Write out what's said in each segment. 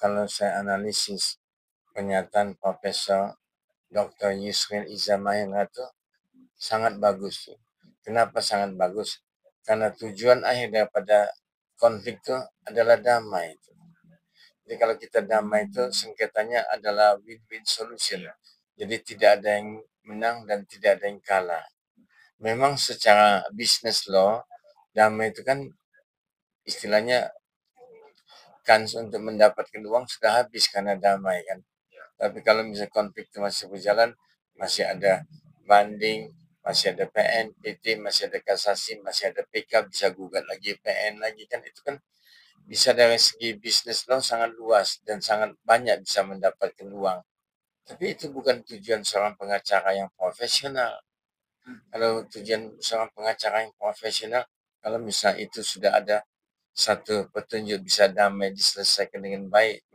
kalau saya analisis pernyataan Profesor Dr. Yusril Iza Mahendra itu sangat bagus. Kenapa sangat bagus? Karena tujuan akhir daripada konflik itu adalah damai. Jadi kalau kita damai itu sengketanya adalah win-win solution. Jadi tidak ada yang menang dan tidak ada yang kalah. Memang secara business law, damai itu kan istilahnya kans untuk mendapatkan uang sudah habis karena damai kan. Tapi kalau misalnya konflik itu masih berjalan, masih ada banding, masih ada PN, PT, masih ada kasasi, masih ada PK, bisa gugat lagi PN lagi kan, itu kan bisa dari segi bisnis law sangat luas dan sangat banyak bisa mendapatkan uang. Tapi itu bukan tujuan seorang pengacara yang profesional. Kalau tujuan seorang pengacara yang profesional, kalau misalnya itu sudah ada satu petunjuk bisa damai diselesaikan dengan baik,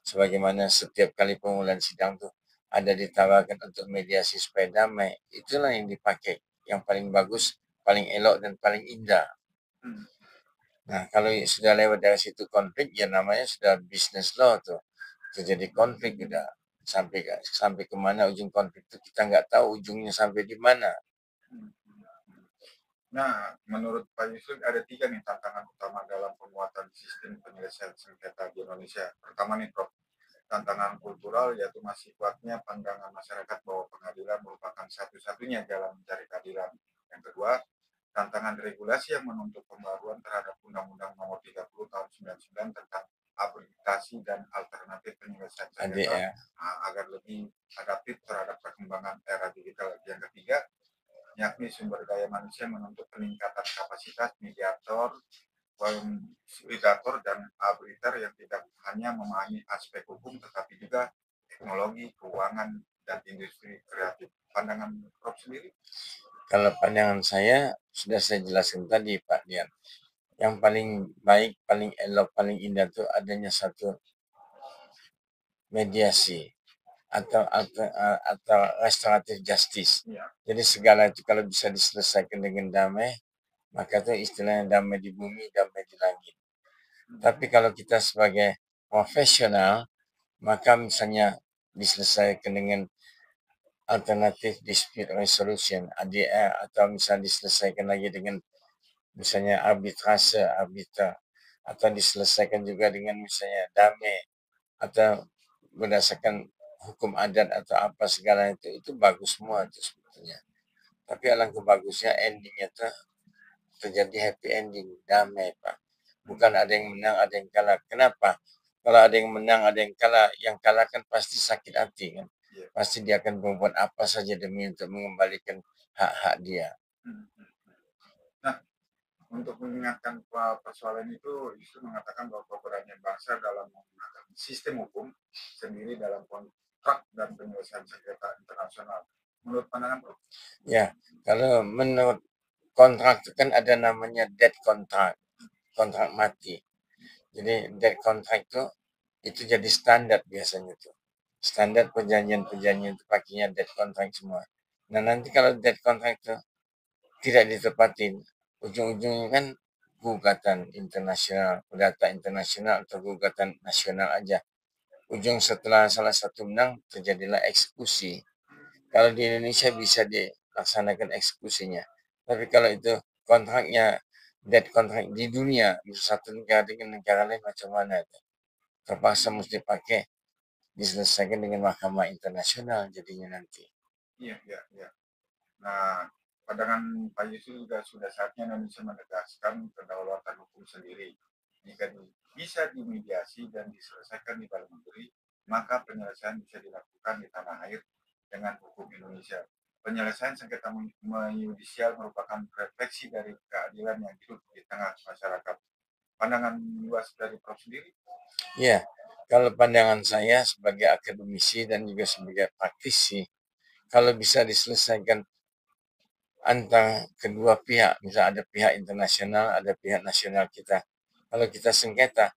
sebagaimana setiap kali pemulaan sidang tuh ada ditawarkan untuk mediasi supaya damai, itulah yang dipakai, yang paling bagus, paling elok dan paling indah. Nah, kalau sudah lewat dari situ konflik, ya namanya sudah business law tuh. Terjadi konflik udah sampai kemana ujung konflik itu kita nggak tahu ujungnya sampai di mana. Nah, menurut Pak Yusuf ada 3 nih tantangan utama dalam penguatan sistem penyelesaian sengketa di Indonesia. Pertama nih Prof, tantangan kultural yaitu masih kuatnya pandangan masyarakat bahwa pengadilan merupakan satu-satunya jalan mencari keadilan. Yang kedua, tantangan regulasi yang menuntut pembaruan terhadap Undang-Undang Nomor 30 Tahun 99 tentang habilitasi dan alternatif penyelesaian sengketa agar lebih adaptif terhadap perkembangan era digital. Yang ketiga, yakni sumber daya manusia menuntut peningkatan kapasitas mediator, fasilitator, dan arbitrator yang tidak hanya memahami aspek hukum tetapi juga teknologi, keuangan, dan industri kreatif. Pandangan Prof sendiri? Kalau pandangan saya sudah saya jelaskan tadi Pak Dian. Yang paling baik, paling elok, paling indah itu adanya satu mediasi atau restoratif justice. Jadi segala itu kalau bisa diselesaikan dengan damai, maka itu istilahnya damai di bumi, damai di langit. Tapi kalau kita sebagai profesional, maka misalnya diselesaikan dengan alternatif dispute resolution (ADR) atau misalnya diselesaikan lagi dengan misalnya arbitrase atau diselesaikan juga dengan misalnya damai atau berdasarkan hukum adat atau apa segala itu bagus semua itu sebetulnya. Tapi alangkah bagusnya endingnya tuh terjadi happy ending, damai Pak. Bukan ada yang menang, ada yang kalah. Kenapa? Kalau ada yang menang, ada yang kalah kan pasti sakit hati kan. Pasti dia akan berbuat apa saja demi untuk mengembalikan hak-hak dia. Nah, untuk mengingatkan persoalan itu, Yusuf mengatakan bahwa keberanian bangsa dalam menggunakan sistem hukum sendiri dalam kontrak dan penyelesaian sengketa internasional. Menurut pandangan Prof? Ya, kalau menurut kontrak itu kan ada namanya dead contract, kontrak mati. Jadi dead contract itu jadi standar biasanya tuh. Standar perjanjian-perjanjian itu pakainya dead contract semua. Nah nanti kalau dead contract itu tidak ditepatin, ujung-ujungnya kan gugatan internasional, perdata internasional atau gugatan nasional aja. Ujung setelah salah satu menang terjadilah eksekusi. Kalau di Indonesia bisa dilaksanakan eksekusinya. Tapi kalau itu kontraknya dead contract di dunia, bisa satu negara dengan negara lain macam mana itu? Terpaksa mesti pakai diselesaikan dengan mahkamah internasional jadinya nanti. Iya. Nah, pandangan Pak Yusuf juga sudah saatnya Indonesia menegaskan kedaulatan hukum sendiri. Jika bisa dimediasi dan diselesaikan di dalam negeri, maka penyelesaian bisa dilakukan di tanah air dengan hukum Indonesia. Penyelesaian sengketa yudisial merupakan refleksi dari keadilan yang hidup di tengah masyarakat. Pandangan luas dari Prof sendiri? Ya, kalau pandangan saya sebagai akademisi dan juga sebagai praktisi, kalau bisa diselesaikan antara kedua pihak, misalnya ada pihak internasional, ada pihak nasional kita. Kalau kita sengketa,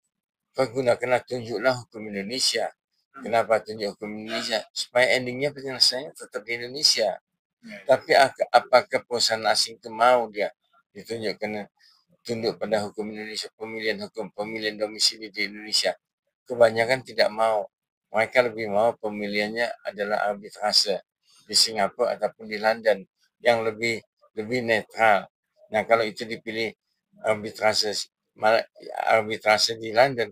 pergunakanlah tunjuklah hukum Indonesia. Kenapa tunjuk hukum Indonesia? Supaya endingnya penyelesaiannya tetap di Indonesia. Tapi apakah perusahaan asing itu mau dia ditunjukkan tunduk pada hukum Indonesia, pemilihan domisili di Indonesia? kebanyakan tidak mau. Mereka lebih mau pemilihannya adalah arbitrase di Singapura ataupun di London yang lebih netral. Nah, kalau itu dipilih arbitrase arbitrase di London,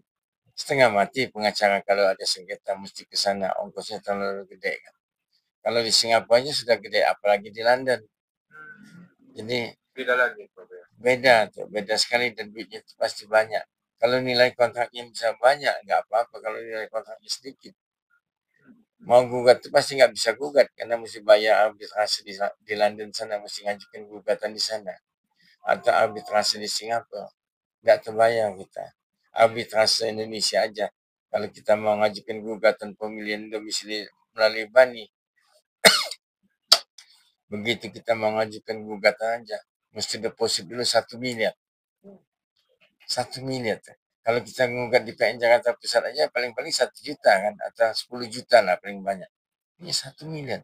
setengah mati pengacara kalau ada sengketa mesti ke sana, ongkosnya terlalu gede kan. Kalau di Singapura aja sudah gede, apalagi di London. Jadi Beda lagi, Prof. Ya. beda sekali dan duitnya itu pasti banyak. Kalau nilai kontraknya bisa banyak, nggak apa-apa. Kalau nilai kontraknya sedikit, mau gugat itu pasti nggak bisa gugat karena mesti bayar arbitrase di London sana, mesti ngajukan gugatan di sana. Atau arbitrase di Singapura, nggak terbayang kita. Arbitrase Indonesia aja, kalau kita mau ngajukan gugatan pemilihan domisili melalui BANI, begitu kita mau ngajukan gugatan aja, mesti deposit dulu 1 miliar. 1 miliar. Kalau kita ngugat di PN Jakarta Pusat aja paling-paling 1 juta kan, atau 10 juta lah paling banyak. Ini 1 miliar.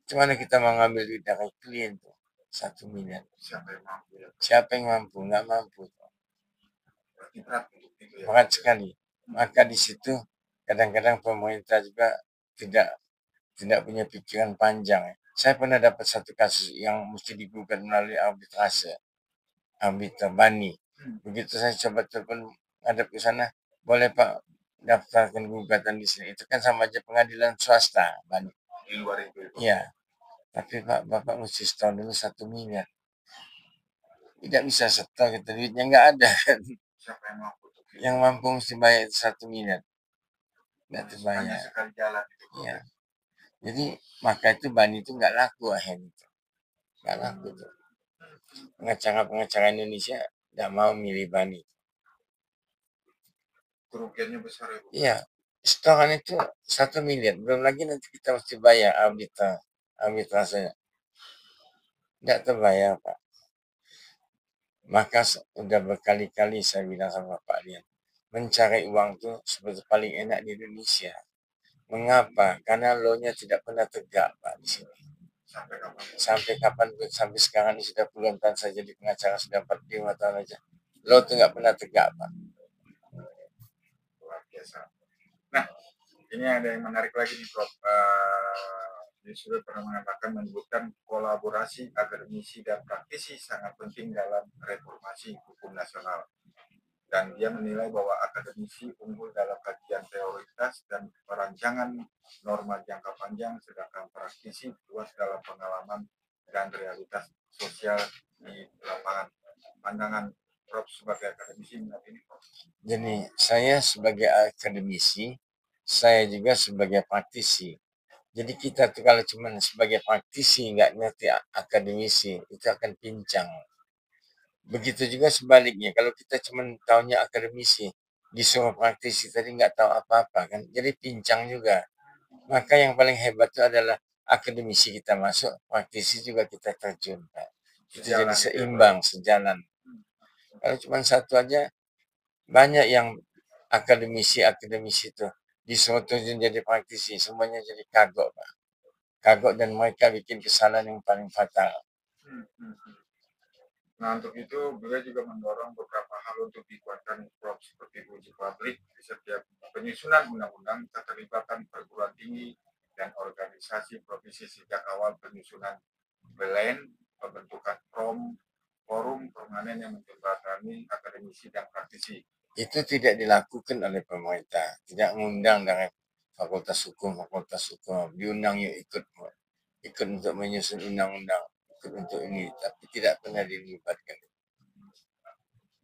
Gimana kita mau ngambil duit dari klien tuh? 1 miliar. Siapa yang mampu ya? Siapa yang mampu? Nggak mampu. Berarti berat gitu ya. Berat sekali. Maka di situ kadang-kadang pemerintah juga tidak punya pikiran panjang. Saya pernah dapat satu kasus yang mesti digugat melalui arbitrase, BANI. Begitu saya coba telepon ngadep ke sana, boleh Pak daftarkan gugatan di sini. Itu kan sama aja pengadilan swasta, BANI. Di luar itu. Iya. Tapi Pak, Bapak mesti setor dulu 1 miliar. Tidak bisa setor, kita duitnya nggak ada kan. Siapa yang mampu? Yang mampu mesti bayar 1 miliar. Nggak Hanya terbayar. sekali jalan gitu. Iya. Jadi maka itu BANI itu nggak laku akhirnya. Nggak laku tuh. Pengacara-pengacara Indonesia nggak mau milih BANI. Kerugiannya besar ya, Bu? Iya. Setoran itu 1 miliar. Belum lagi nanti kita mesti bayar arbitrasenya. Nggak terbayar, Pak. Maka sudah berkali-kali saya bilang sama Pak Lian, mencari uang itu sebetulnya paling enak di Indonesia. Mengapa? Karena law-nya tidak pernah tegak, Pak, di sini. Sampai kapan? Sampai sekarang ini sudah puluhan tahun saya jadi pengacara, sudah 45 tahun aja. Law itu nggak pernah tegak, Pak. Luar biasa. Nah, ini ada yang menarik lagi nih, Prof. Sudah pernah menyebutkan kolaborasi akademisi dan praktisi sangat penting dalam reformasi hukum nasional. Dan dia menilai bahwa akademisi unggul dalam kajian teoritas dan perancangan norma jangka panjang, sedangkan praktisi luas dalam pengalaman dan realitas sosial di lapangan. Pandangan Prof sebagai akademisi mengenai ini, Prof. Jadi saya sebagai akademisi, saya juga sebagai praktisi. Jadi kita tuh kalau cuma sebagai praktisi nggak ngerti akademisi, itu akan pincang. Begitu juga sebaliknya, kalau kita cuma tahunya akademisi, disuruh praktisi tadi nggak tahu apa-apa kan, jadi pincang juga. Maka yang paling hebat itu adalah akademisi kita masuk, praktisi juga kita terjun, Pak. Itu jadi seimbang, sejalan. Kalau cuma satu aja, banyak yang akademisi itu disuruh terjun jadi praktisi, semuanya jadi kagok, Pak. Kagok dan mereka bikin kesalahan yang paling fatal. Nah, untuk itu beliau juga mendorong beberapa hal untuk dikuatkan Prof seperti uji publik di setiap penyusunan undang-undang, keterlibatan perguruan tinggi dan organisasi provinsi sejak awal penyusunan plan, pembentukan forum permanen yang menjembatani akademisi dan praktisi. Itu tidak dilakukan oleh pemerintah, tidak mengundang dari fakultas hukum, diundang yuk ikut untuk menyusun undang-undang, ikut untuk ini, tapi tidak pernah dilibatkan.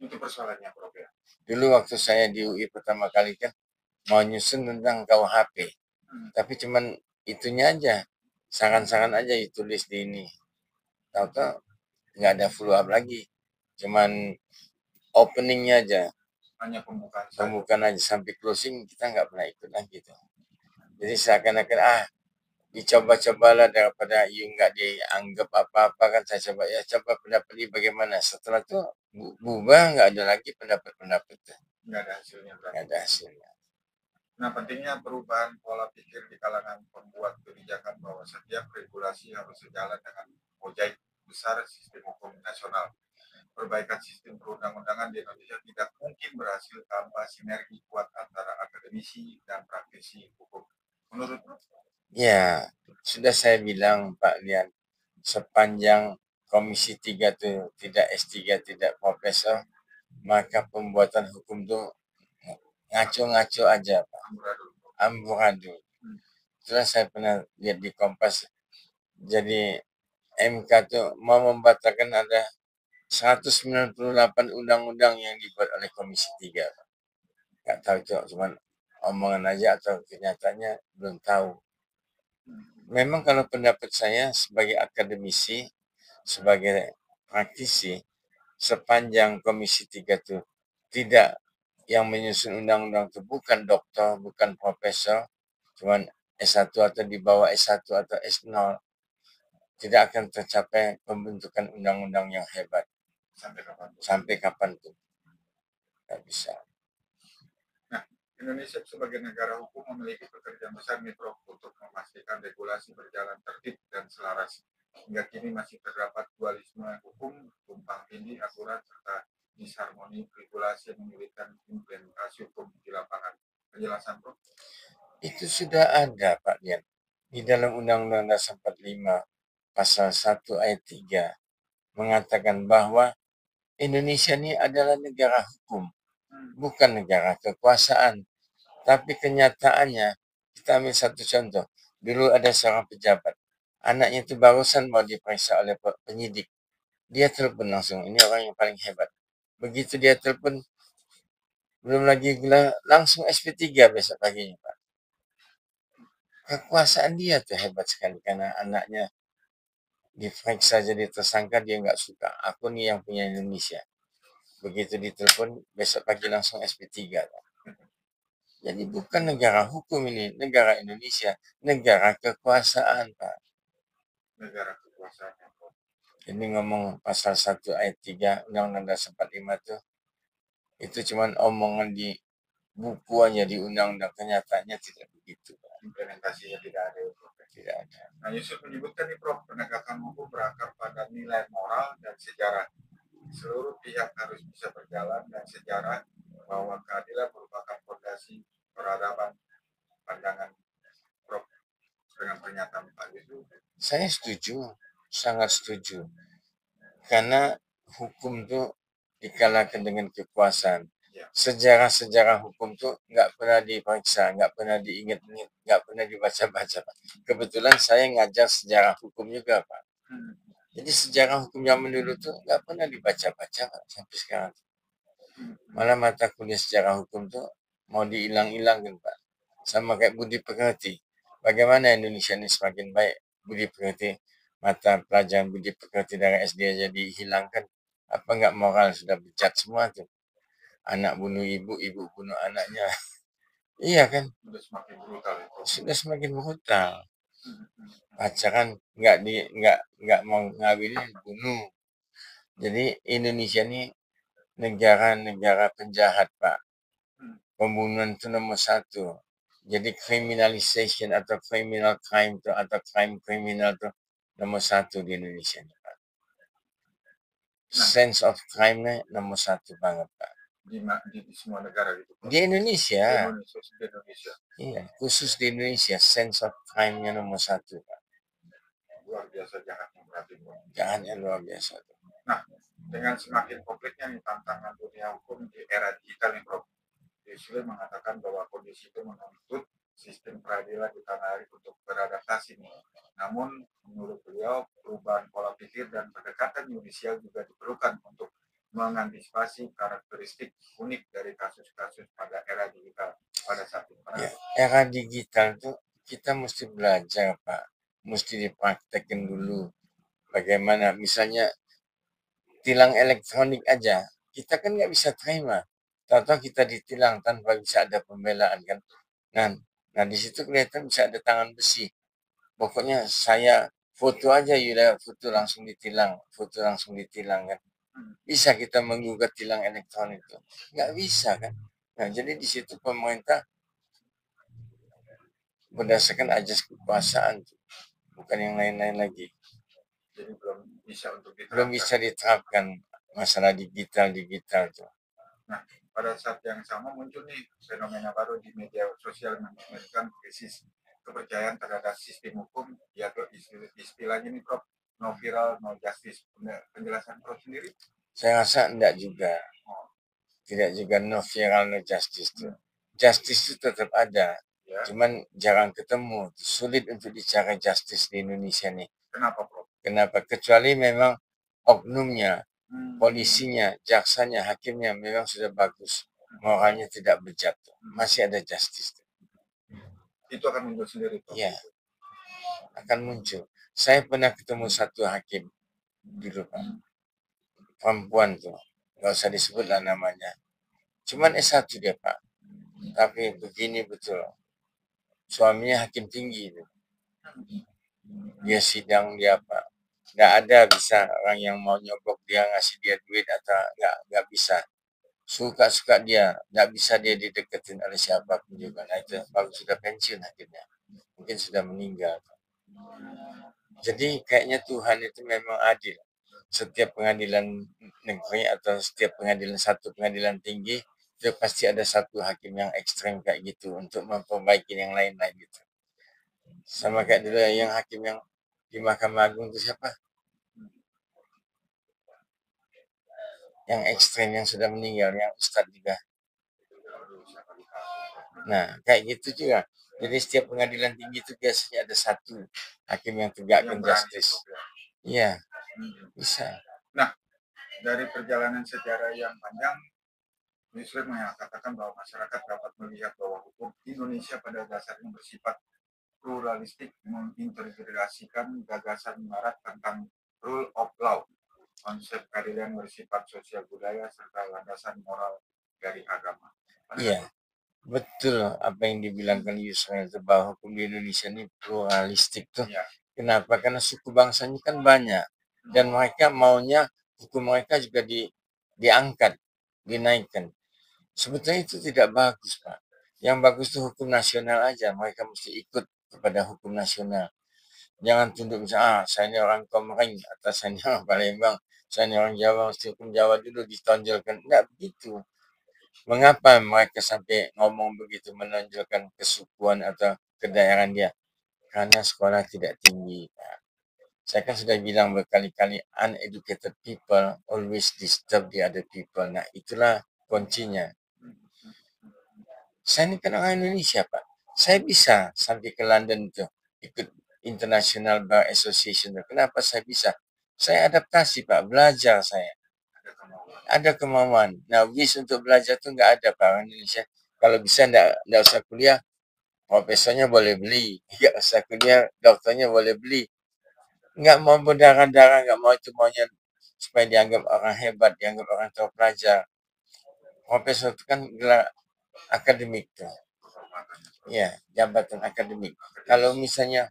Itu persoalannya, Prof. Ya. Dulu waktu saya di UI pertama kali kan mau nyusun tentang KUHP, tapi cuman itunya aja, saran-saran aja ditulis di ini. Tahu-tahu nggak ada follow up lagi, cuman openingnya aja. Hanya pembukaan aja sampai closing kita nggak pernah ikut lagi tuh. Jadi seakan-akan dicoba-cobalah daripada nggak dianggap apa-apa kan, saya coba pendapat ini bagaimana. Setelah itu bubar, nggak ada lagi pendapat-pendapat. Nggak ada hasilnya. Nggak ada hasilnya. Nah, pentingnya perubahan pola pikir di kalangan pembuat kebijakan bahwa setiap regulasi harus sejalan dengan mozaik besar sistem hukum nasional. perbaikan sistem perundang-undangan di Indonesia tidak mungkin berhasil tanpa sinergi kuat antara akademisi dan praktisi hukum. Menurut Prof? Ya, sudah saya bilang Pak Lian, sepanjang Komisi 3 itu tidak S3, tidak profesor, maka pembuatan hukum itu ngaco-ngaco aja, Pak. Amburadul. Setelah saya pernah lihat di Kompas, jadi MK tuh mau membatalkan ada 198 undang-undang yang dibuat oleh Komisi 3. Pak. Nggak tahu itu cuma omongan aja atau kenyataannya belum tahu. Memang kalau pendapat saya sebagai akademisi, sebagai praktisi, sepanjang Komisi 3 itu tidak yang menyusun undang-undang itu bukan dokter, bukan profesor, cuman S1 atau di bawah S1 atau S0, tidak akan tercapai pembentukan undang-undang yang hebat. Sampai kapan tuh? Nggak bisa. Indonesia sebagai negara hukum memiliki pekerjaan besar nih Prof untuk memastikan regulasi berjalan tertib dan selaras. Hingga kini masih terdapat dualisme hukum, tumpang tindih aturan serta disharmoni regulasi yang menyulitkan implementasi hukum di lapangan. Penjelasan Prof? Itu sudah ada Pak Dian. Di dalam Undang-Undang Dasar 45 pasal 1 ayat 3 mengatakan bahwa Indonesia ini adalah negara hukum, bukan negara kekuasaan. Tapi kenyataannya, kita ambil satu contoh. Dulu ada seorang pejabat. Anaknya itu barusan mau diperiksa oleh penyidik. Dia telepon langsung. Ini orang yang paling hebat. Begitu dia telepon, belum lagi gila, langsung SP3 besok paginya, Pak. Kekuasaan dia tuh hebat sekali. Karena anaknya diperiksa jadi tersangka, dia nggak suka. Aku nih yang punya Indonesia. Begitu ditelepon, besok pagi langsung SP3. Pak. Jadi bukan negara hukum ini, negara Indonesia, negara kekuasaan, Pak. Negara kekuasaan. Ini ngomong pasal 1 ayat 3 Undang-Undang Dasar 45 itu cuman omongan di buku aja, di undang-undang, kenyataannya tidak begitu, Pak. Implementasinya tidak ada. Tidak ada. Nah, Yusuf menyebutkan nih Prof, penegakan hukum berakar pada nilai moral dan sejarah. Seluruh pihak harus bisa berjalan dan sejarah bahwa keadilan merupakan fondasi peradaban. Pandangan Prof dengan pernyataan Pak Yusuf? Saya setuju, sangat setuju. Karena hukum itu dikalahkan dengan kekuasaan. Sejarah-sejarah hukum tuh nggak pernah diperiksa, nggak pernah diingat-ingat, nggak pernah dibaca-baca, Pak. Kebetulan saya ngajar sejarah hukum juga, Pak. Jadi sejarah hukum zaman dulu tuh nggak pernah dibaca-baca, Pak, sampai sekarang. Malah mata kuliah sejarah hukum tuh mau dihilang-hilangkan, Pak. Sama kayak budi pekerti. Bagaimana Indonesia ini semakin baik budi pekerti, mata pelajaran budi pekerti dari SD aja dihilangkan. Apa nggak moral, sudah bejat semua tuh. Anak bunuh ibu, ibu bunuh anaknya. Iya kan? Sudah semakin brutal itu. Sudah semakin brutal. Pacaran nggak mau ngawinin, bunuh. Jadi Indonesia ini negara-negara penjahat, Pak. Pembunuhan itu nomor 1. Jadi criminalization atau criminal crime itu atau crime criminal itu nomor 1 di Indonesia, Pak. Sense of crime-nya nomor 1 banget, Pak. Di semua negara gitu. Di Indonesia. Di Indonesia. Iya, khusus di Indonesia sense of crime-nya nomor 1, Pak. Luar biasa jahatnya berarti. Jahatnya luar biasa. Nah, dengan semakin konfliknya nih tantangan dunia hukum di era digital nih, Prof. Yusril mengatakan bahwa kondisi itu menuntut sistem peradilan di tanah air untuk beradaptasi nih. Namun, menurut beliau, perubahan pola pikir dan pendekatan yudisial juga diperlukan untuk mengantisipasi karakteristik unik dari kasus-kasus pada era digital pada saat ini. Ya, era digital itu kita mesti belajar, Pak. Mesti dipraktekkan dulu. Bagaimana, misalnya tilang elektronik aja, kita kan nggak bisa terima. Tahu-tahu kita ditilang tanpa bisa ada pembelaan kan. Nah di situ kelihatan bisa ada tangan besi. Pokoknya saya foto aja, Yuda, foto langsung ditilang kan. Bisa kita menggugat tilang elektronik itu? Nggak bisa kan. Nah jadi di situ pemerintah berdasarkan ajas kekuasaan, bukan yang lain-lain lagi. Jadi belum bisa untuk diterapkan. Belum bisa diterapkan. masalah digital tuh. Nah, pada saat yang sama muncul nih fenomena baru di media sosial yang mengakibatkan krisis kepercayaan terhadap sistem hukum, yaitu istilahnya nih Prof, no viral, no justice. Penjelasan Prof sendiri? Saya rasa enggak juga. Tidak juga no viral, no justice tuh. Justice itu tetap ada. Ya. Cuman jarang ketemu. Sulit untuk dicari justice di Indonesia nih. Kenapa, Prof? Kenapa? Kecuali memang oknumnya, polisinya, jaksanya, hakimnya memang sudah bagus. Moralnya tidak bejat. Masih ada justice. Itu akan muncul sendiri, Prof? Iya. Akan muncul. Saya pernah ketemu satu hakim dulu, Pak. Perempuan tuh. Gak usah disebut lah namanya. Cuman S1 dia, Pak. Tapi begini betul. Suaminya hakim tinggi itu. Dia sidang dia apa? Nggak ada bisa orang yang mau nyogok dia ngasih dia duit atau nggak bisa. Suka-suka dia, nggak bisa dia dideketin oleh siapapun juga. Nah itu baru sudah pensiun hakimnya. Mungkin sudah meninggal. Jadi kayaknya Tuhan itu memang adil. Setiap pengadilan negeri atau setiap pengadilan satu pengadilan tinggi itu pasti ada satu hakim yang ekstrem kayak gitu untuk memperbaiki yang lain-lain gitu. Sama kayak dulu yang hakim yang di Mahkamah Agung itu siapa? Yang ekstrem yang sudah meninggal, yang Ustadz juga. Nah, kayak gitu juga. Jadi setiap pengadilan tinggi itu biasanya ada satu hakim yang tegakkan justice. Iya, bisa. Nah, dari perjalanan sejarah yang panjang, Yusril mengatakan bahwa masyarakat dapat melihat bahwa hukum Indonesia pada dasarnya bersifat pluralistik, mengintegrasikan gagasan Barat tentang rule of law, konsep keadilan bersifat sosial budaya, serta landasan moral dari agama. Iya, betul apa yang dibilangkan Yusril itu bahwa hukum di Indonesia ini pluralistik tuh. Ya. Kenapa? Karena suku bangsanya kan banyak dan mereka maunya hukum mereka juga diangkat, dinaikkan. Sebetulnya itu tidak bagus, Pak. Yang bagus itu hukum nasional aja. Mereka mesti ikut kepada hukum nasional. Jangan tunduk misalnya, saya ini orang Komering, atau saya ini orang Palembang, saya ini orang Jawa, mesti hukum Jawa dulu ditonjolkan. Enggak begitu. Mengapa mereka sampai ngomong begitu, menonjolkan kesukuan atau kedaerahan dia? Karena sekolah tidak tinggi, Pak. Saya kan sudah bilang berkali-kali, uneducated people always disturb the other people. Nah, itulah kuncinya. Saya ini kan orang Indonesia, Pak. Saya bisa sampai ke London tuh, ikut International Bar Association. Kenapa saya bisa? Saya adaptasi, Pak. Belajar saya. Ada kemauan. Nah, wish untuk belajar tuh nggak ada, Pak, orang Indonesia. Kalau bisa nggak usah kuliah, profesornya boleh beli. Nggak usah kuliah, dokternya boleh beli. Nggak mau berdarah-darah, nggak mau itu maunya supaya dianggap orang hebat, dianggap orang terpelajar. Profesor itu kan gelar akademik tuh. Ya, jabatan akademik. Kalau misalnya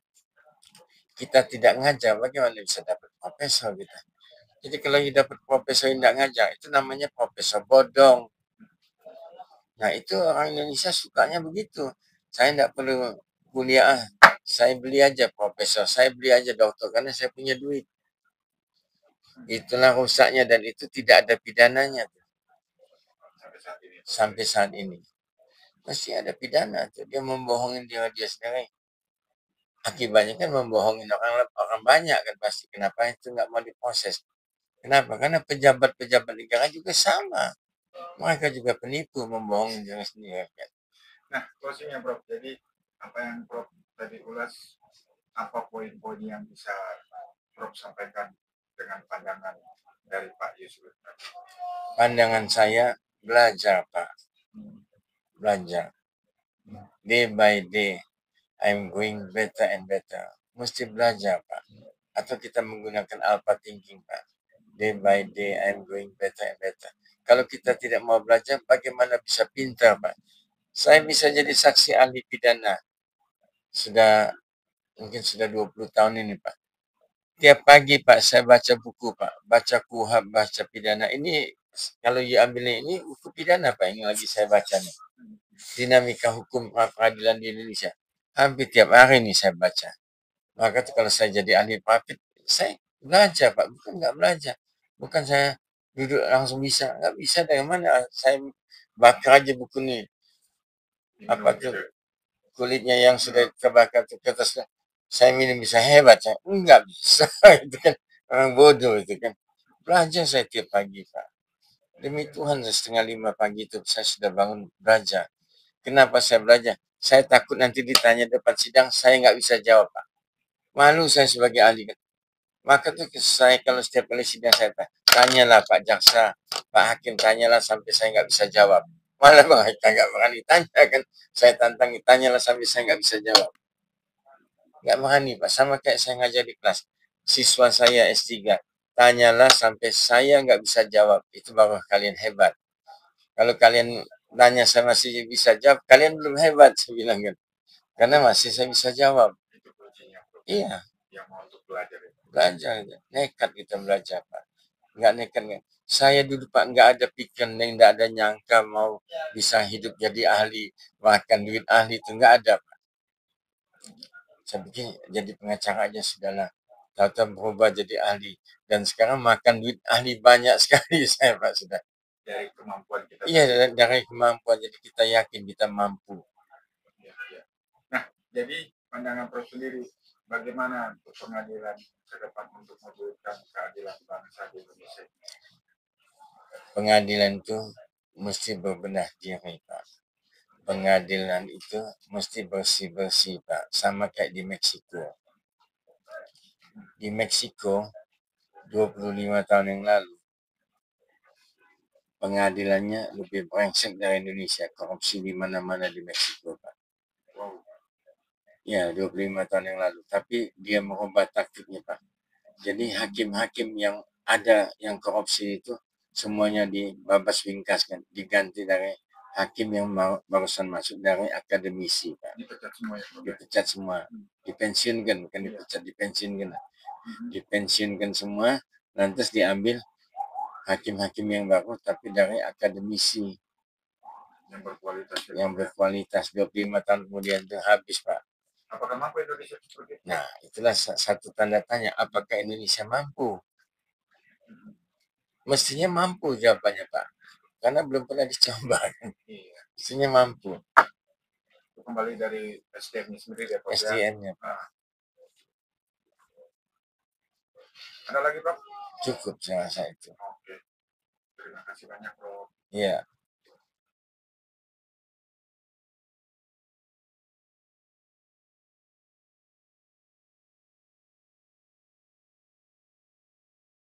kita tidak ngajar, bagaimana bisa dapat profesor kita? Jadi kalau kita dapat profesor yang tidak ngajar, itu namanya profesor bodong. Nah, itu orang Indonesia sukanya begitu. Saya tidak perlu kuliah, saya beli aja profesor, saya beli aja dokter, karena saya punya duit. Itulah rusaknya dan itu tidak ada pidananya. Sampai saat ini. Masih ada pidana tuh. Dia membohongin dia sendiri. Akibatnya kan membohongin orang banyak kan pasti. Kenapa itu nggak mau diproses? Kenapa? Karena pejabat-pejabat negara juga sama. Mereka juga penipu, membohongin diri sendiri. Nah, closingnya Prof. Jadi apa yang Prof tadi ulas, apa poin-poin yang bisa Prof sampaikan dengan pandangan dari Pak Yusuf? Pandangan saya belajar, Pak. Belajar. Day by day, I'm going better and better. Mesti belajar, Pak. Atau kita menggunakan alpha thinking, Pak. Day by day, I'm going better and better. Kalau kita tidak mau belajar, bagaimana bisa pintar, Pak? Saya bisa jadi saksi ahli pidana. Mungkin sudah 20 tahun ini, Pak. Tiap pagi, Pak, saya baca buku, Pak. Baca kuhab, baca pidana. Ini, kalau diambilnya ini, buku pidana, Pak, yang lagi saya baca nih. Dinamika hukum peradilan di Indonesia. Hampir tiap hari nih saya baca. Maka kalau saya jadi ahli praktik, saya belajar, Pak. Bukan nggak belajar. Bukan saya duduk langsung bisa. Nggak bisa, dari mana? Saya bakar aja buku nih. Apa tuh? Kulitnya yang sudah terbakar ke kertas. Saya minum bisa hebat. Saya enggak bisa. Itu kan orang bodoh itu kan. Belajar saya tiap pagi, Pak. Demi Tuhan, 4:30 pagi itu saya sudah bangun belajar. Kenapa saya belajar? Saya takut nanti ditanya depan sidang, saya nggak bisa jawab, Pak. Malu saya sebagai ahli. Maka tuh saya kalau setiap kali sidang saya tanyalah Pak Jaksa, Pak Hakim, tanyalah sampai saya nggak bisa jawab. Malah Bang Hakim nggak berani tanya kan. Saya tantangi, tanyalah sampai saya nggak bisa jawab. Nggak berani Pak, sama kayak saya ngajar di kelas. Siswa saya S3, tanyalah sampai saya nggak bisa jawab. Itu baru kalian hebat. Kalau kalian nanya saya masih bisa jawab, kalian belum hebat, saya bilang kan. Karena masih saya bisa jawab. Itu kuncinya. Iya. Yang mau untuk belajar. Belajar, nekat kita belajar Pak. Nggak nekat, nggak. Saya dulu Pak nggak ada pikiran, nggak ada nyangka mau bisa hidup jadi ahli, makan duit ahli itu nggak ada Pak. Saya pikir jadi pengacara aja sudahlah. Tahu-tahu berubah jadi ahli. Dan sekarang makan duit ahli banyak sekali saya Pak sudah. Dari kemampuan kita. Iya, dari kemampuan. Jadi kita yakin kita mampu. Ya, ya. Nah, jadi pandangan Prof sendiri, bagaimana untuk pengadilan ke depan untuk mewujudkan keadilan bangsa di Indonesia? Pengadilan itu mesti berbenah diri, Pak. Pengadilan itu mesti bersih-bersih, Pak. Sama kayak di Meksiko. Di Meksiko, 25 tahun yang lalu, pengadilannya lebih brengsek dari Indonesia. Korupsi di mana-mana di Meksiko, Pak. Wow. Ya, 25 tahun yang lalu. Tapi dia merubah taktiknya, Pak. Jadi hakim-hakim yang ada yang korupsi itu semuanya dibabas bingkaskan, diganti dari hakim yang barusan masuk dari akademisi, Pak. Dipecat semua ya? Dipecat semua. Dipensiunkan, bukan dipecat, dipensiunkan. Dipensiunkan semua, lantas diambil hakim-hakim yang baru tapi dari akademisi yang berkualitas. 25 tahun kemudian itu habis, Pak. Apakah mampu Indonesia seperti itu? Nah, itulah satu tanda tanya, apakah Indonesia mampu? Mestinya mampu jawabannya, Pak. Karena belum pernah dicoba. Iya. Mestinya mampu. Kembali dari SDM-nya sendiri ya, Prof. SDM-nya. Ada lagi, Prof? Cukup saya rasa itu. Oke. Terima kasih banyak, Prof. Iya.